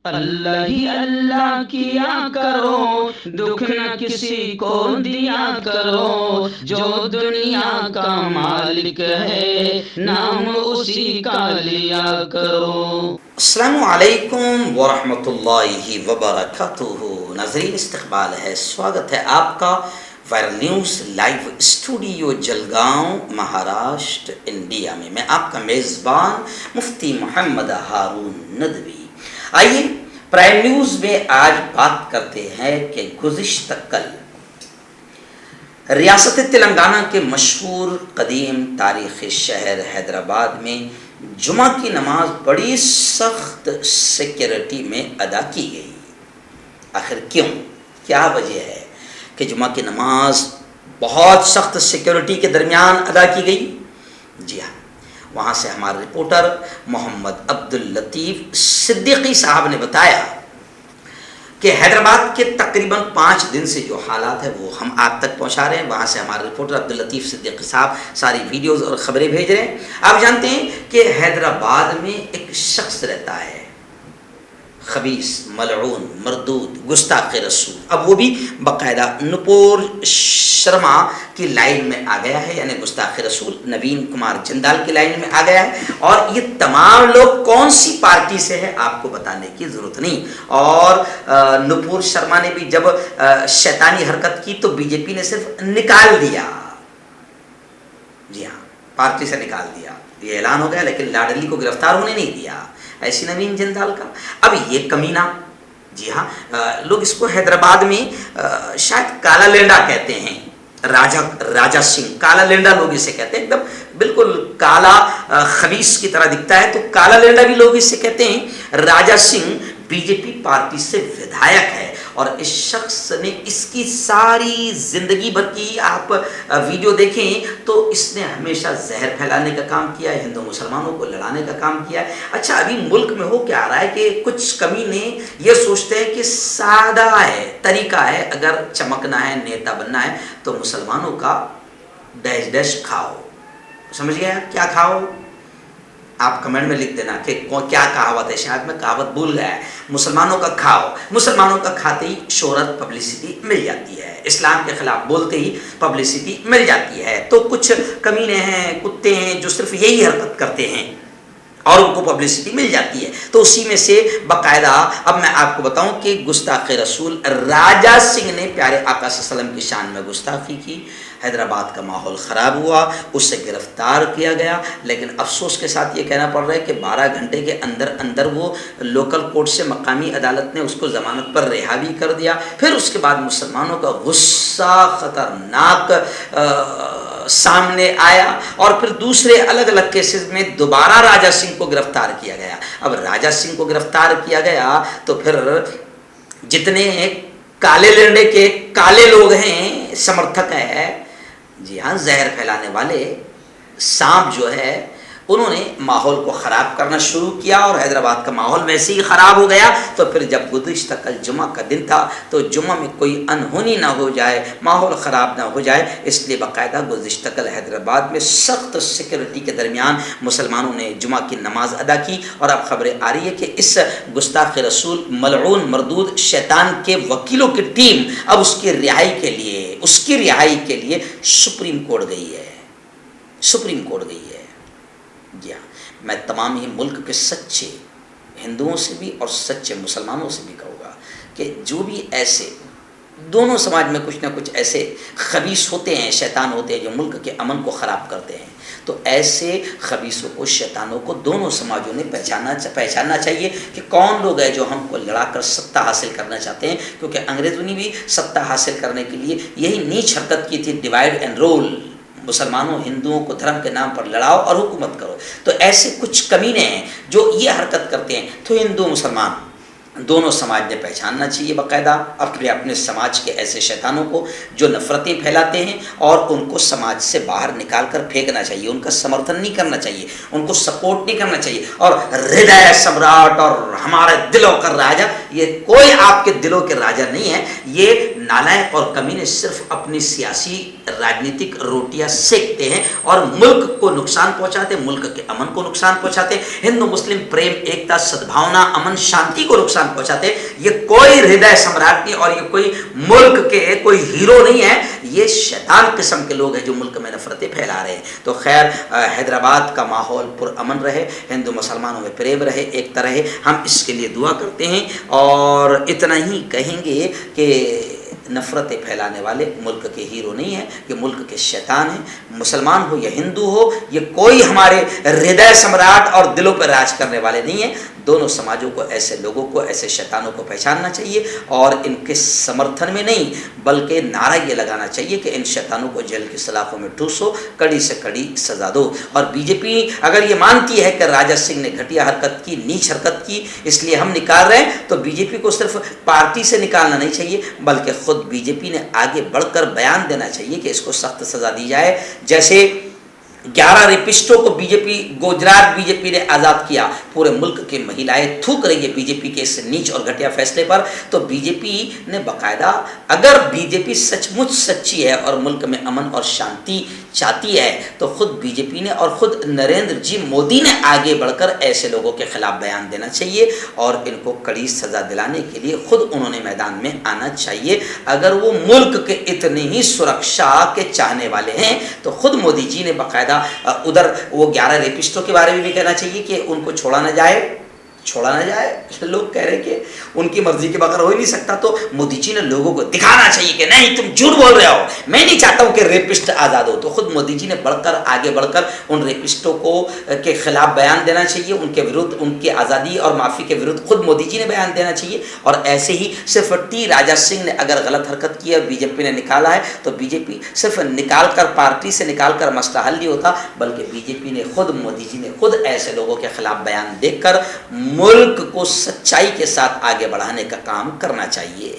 اللہ ہی اللہ کیا کرو، دکھ نہ کسی کو دیا کرو، جو دنیا کا مالک ہے نام اسی کا لیا کرو۔ السلام علیکم ورحمۃ اللہ وبرکاتہ۔ ناظرین، استقبال ہے، سواگت ہے آپ کا viral news live studio Jalgaon, Maharashtra, India میں آپ کا میزبان مفتی محمد ہارون ندوی۔ آئیے پرائم نیوز میں آج بات کرتے ہیں کہ گزشتہ کل ریاست تلنگانہ کے مشہور قدیم تاریخی شہر حیدرآباد میں جمعہ کی نماز بڑی سخت سیکیورٹی میں ادا کی گئی۔ آخر کیوں؟ کیا وجہ ہے کہ جمعہ کی نماز بہت سخت سیکیورٹی کے درمیان ادا کی گئی؟ جی ہاں، وہاں سے ہمارے رپورٹر محمد عبداللطیف صدیقی صاحب نے بتایا کہ حیدرآباد کے تقریباً 5 دن سے جو حالات ہیں وہ ہم آپ تک پہنچا رہے ہیں۔ وہاں سے ہمارے رپورٹر عبداللطیف صدیقی صاحب ساری ویڈیوز اور خبریں بھیج رہے ہیں۔ آپ جانتے ہیں کہ حیدرآباد میں ایک شخص رہتا ہے، خبیث، ملعون، مردود، گستاخ رسول۔ اب وہ بھی باقاعدہ نپور شرما کی لائن میں آ گیا ہے، یعنی گستاخ رسول نوین کمار جندال کی لائن میں آ گیا ہے۔ اور یہ تمام لوگ کون سی پارٹی سے ہے آپ کو بتانے کی ضرورت نہیں۔ اور نپور شرما نے بھی جب شیطانی حرکت کی تو بی جے پی نے صرف نکال دیا، جی ہاں، پارٹی سے نکال دیا، یہ اعلان ہو گیا، لیکن لاڈلی کو گرفتار ہونے نہیں دیا، ایسی نوین جندال کا۔ اب یہ کمینہ، جی ہاں، لوگ اس کو حیدرآباد میں شاید کالا لینڈا کہتے ہیں، راجا سنگھ کالا لینڈا لوگ اسے کہتے ہیں، ایک دم بالکل کالا خبیث کی طرح دکھتا ہے، تو کالا لینڈا بھی لوگ اسے کہتے ہیں۔ Raja Singh B J P party سے ودھایک ہے، اور اس شخص نے اس کی ساری زندگی بھر کی آپ ویڈیو دیکھیں تو اس نے ہمیشہ زہر پھیلانے کا کام کیا ہے، ہندو مسلمانوں کو لڑانے کا کام کیا ہے۔ اچھا، ابھی ملک میں ہو کیا رہا ہے کہ کچھ کمینے یہ سوچتے ہیں کہ سادہ ہے، طریقہ ہے، اگر چمکنا ہے، نیتا بننا ہے تو مسلمانوں کا ڈیش ڈیش کھاؤ۔ سمجھ گیا کیا کھاؤ؟ آپ کمنٹ میں لکھ دینا کہ کیا کہاوت ہے، شاید میں کہاوت بھول گیا ہے۔ مسلمانوں کا کھاؤ، مسلمانوں کا کھاتے ہی شہرت، پبلسٹی مل جاتی ہے، اسلام کے خلاف بولتے ہی پبلسٹی مل جاتی ہے۔ تو کچھ کمینے ہیں، کتے ہیں جو صرف یہی حرکت کرتے ہیں اور ان کو پبلسٹی مل جاتی ہے۔ تو اسی میں سے باقاعدہ اب میں آپ کو بتاؤں کہ گستاخ رسول راجا سنگھ نے پیارے آقا صلی اللہ علیہ وسلم کی شان میں گستاخی کی۔ حیدرآباد کا ماحول خراب ہوا، اسے گرفتار کیا گیا، لیکن افسوس کے ساتھ یہ کہنا پڑ رہا ہے کہ 12 گھنٹے کے اندر وہ لوکل کورٹ سے مقامی عدالت نے اس کو ضمانت پر رہا بھی کر دیا۔ پھر اس کے بعد مسلمانوں کا غصہ خطرناک سامنے آیا، اور پھر دوسرے الگ الگ کیسز میں دوبارہ راجا سنگھ کو گرفتار کیا گیا۔ اب راجا سنگھ کو گرفتار کیا گیا تو پھر جتنے کالے لینڈے کے کالے لوگ ہیں، سمرتھک ہیں، جی ہاں، زہر پھیلانے والے سانپ جو ہے، انہوں نے ماحول کو خراب کرنا شروع کیا، اور حیدرآباد کا ماحول ویسے ہی خراب ہو گیا۔ تو پھر جب گزشتہ کل جمعہ کا دن تھا تو جمعہ میں کوئی انہونی نہ ہو جائے، ماحول خراب نہ ہو جائے، اس لیے باقاعدہ گزشتہ کل حیدرآباد میں سخت سیکورٹی کے درمیان مسلمانوں نے جمعہ کی نماز ادا کی۔ اور اب خبریں آ رہی ہے کہ اس گستاخ رسول ملعون مردود شیطان کے وکیلوں کی ٹیم اب اس کی رہائی کے لیے سپریم کورٹ گئی ہے، جی ہاں۔ میں تمام ہی ملک کے سچے ہندوؤں سے بھی اور سچے مسلمانوں سے بھی کہوں گا کہ جو بھی ایسے دونوں سماج میں کچھ نہ کچھ ایسے خبیث ہوتے ہیں، شیطان ہوتے ہیں جو ملک کے امن کو خراب کرتے ہیں، تو ایسے خبیثوں کو، شیطانوں کو دونوں سماجوں نے پہچاننا چاہیے کہ کون لوگ ہیں جو ہم کو لڑا کر سطح حاصل کرنا چاہتے ہیں، کیونکہ انگریزوں نے بھی سطح حاصل کرنے کے لیے یہی نیچ حرکت کی تھی، ڈیوائڈ اینڈ رول، مسلمانوں ہندوؤں کو دھرم کے نام پر لڑاؤ اور حکومت کرو۔ تو ایسے کچھ کمینے ہیں جو یہ حرکت کرتے ہیں، تو ہندو مسلمان دونوں سماج نے پہچاننا چاہیے باقاعدہ اپنے سماج کے ایسے شیطانوں کو جو نفرتیں پھیلاتے ہیں، اور ان کو سماج سے باہر نکال کر پھینکنا چاہیے، ان کا سمرتھن نہیں کرنا چاہیے، ان کو سپورٹ نہیں کرنا چاہیے۔ اور ہردے سمراٹ اور ہمارے دلوں کا راجا، یہ کوئی آپ کے دلوں کے راجا نہیں ہے، یہ نالائق اور کمینے صرف اپنی سیاسی راجنیتک روٹیاں سیکتے ہیں اور ملک کو نقصان پہنچاتے، ملک کے امن کو نقصان پہنچاتے، ہندو مسلم پریم ایکتا سدبھاونا امن شانتی کو نقصان پہنچاتے. یہ کوئی ہردے سمراٹ نہیں اور یہ کوئی ملک کے کوئی ہیرو نہیں ہے, یہ شیطان قسم کے لوگ ہیں جو ملک میں نفرتیں پھیلا رہے ہیں. تو خیر حیدرآباد کا ماحول پرامن رہے, ہندو مسلمانوں میں فریب رہے, ایکتا رہے, ہم اس کے لیے دعا کرتے ہیں. اور اتنا ہی کہیں گے کہ نفرتیں پھیلانے والے ملک کے ہیرو نہیں ہیں, یہ ملک کے شیطان ہیں. مسلمان ہو یا ہندو ہو, یہ کوئی ہمارے ہردے سمراٹ اور دلوں پر راج کرنے والے نہیں ہیں. دونوں سماجوں کو ایسے لوگوں کو, ایسے شیطانوں کو پہچاننا چاہیے اور ان کے سمرتھن میں نہیں بلکہ نعرہ یہ لگانا چاہیے کہ ان شیطانوں کو جیل کی سلاخوں میں ٹھوسو, کڑی سے کڑی سزا دو. اور بی جے پی اگر یہ مانتی ہے کہ راجہ سنگھ نے گھٹیا حرکت کی, نیچ حرکت کی, اس لیے ہم نکال رہے ہیں, تو بی جے پی کو صرف پارٹی سے نکالنا نہیں چاہیے بلکہ خود بی جے پی نے آگے بڑھ کر بیان دینا چاہیے کہ اس کو سخت سزا دی جائے. جیسے 11 ریپسٹوں کو be J P, Gujarat be J پی نے آزاد کیا, پورے ملک کی مہیلائیں تھوک رہی ہے بی جے پی کے اس نیچ اور گھٹیا فیصلے پر. تو بی جے پی نے باقاعدہ, اگر بی جے پی سچ مچ سچی ہے اور ملک میں امن اور شانتی چاہتی ہے, تو خود بی جے پی نے اور خود نریندر جی مودی نے آگے بڑھ کر ایسے لوگوں کے خلاف بیان دینا چاہیے اور ان کو کڑی سزا دلانے کے لیے خود انہوں نے میدان میں آنا چاہیے. اگر وہ ملک کے اتنے ہی سرکشا کے چاہنے والے ہیں تو خود مودی جی نے باقاعدہ ادھر وہ 11 ریپسٹوں کے بارے میں بھی کہنا چاہیے کہ ان کو چھوڑا نہ جائے. لوگ کہہ رہے کہ ان کی مرضی کے بغیر ہو ہی نہیں سکتا, تو مودی جی نے لوگوں کو دکھانا چاہیے کہ نہیں تم جھوٹ بول رہے ہو, میں نہیں چاہتا ہوں کہ ریپسٹ آزاد ہو. تو خود مودی جی نے آگے بڑھ کر ان ریپسٹوں کو کے خلاف بیان دینا چاہیے, ان کے ورد, ان کی آزادی اور معافی کے ورد خود مودی جی نے بیان دینا چاہیے. اور ایسے ہی صرف ٹی راجہ سنگھ نے اگر غلط حرکت کی ہے, بی جے پی نے نکالا ہے, تو بی جے پی صرف نکال کر, پارٹی سے نکال کر مسئلہ حل نہیں ہوتا بلکہ بی جے پی نے خود, مودی جی نے خود ایسے لوگوں کے خلاف بیان دے کر ملک کو سچائی کے ساتھ آگے بڑھانے کا کام کرنا چاہیے.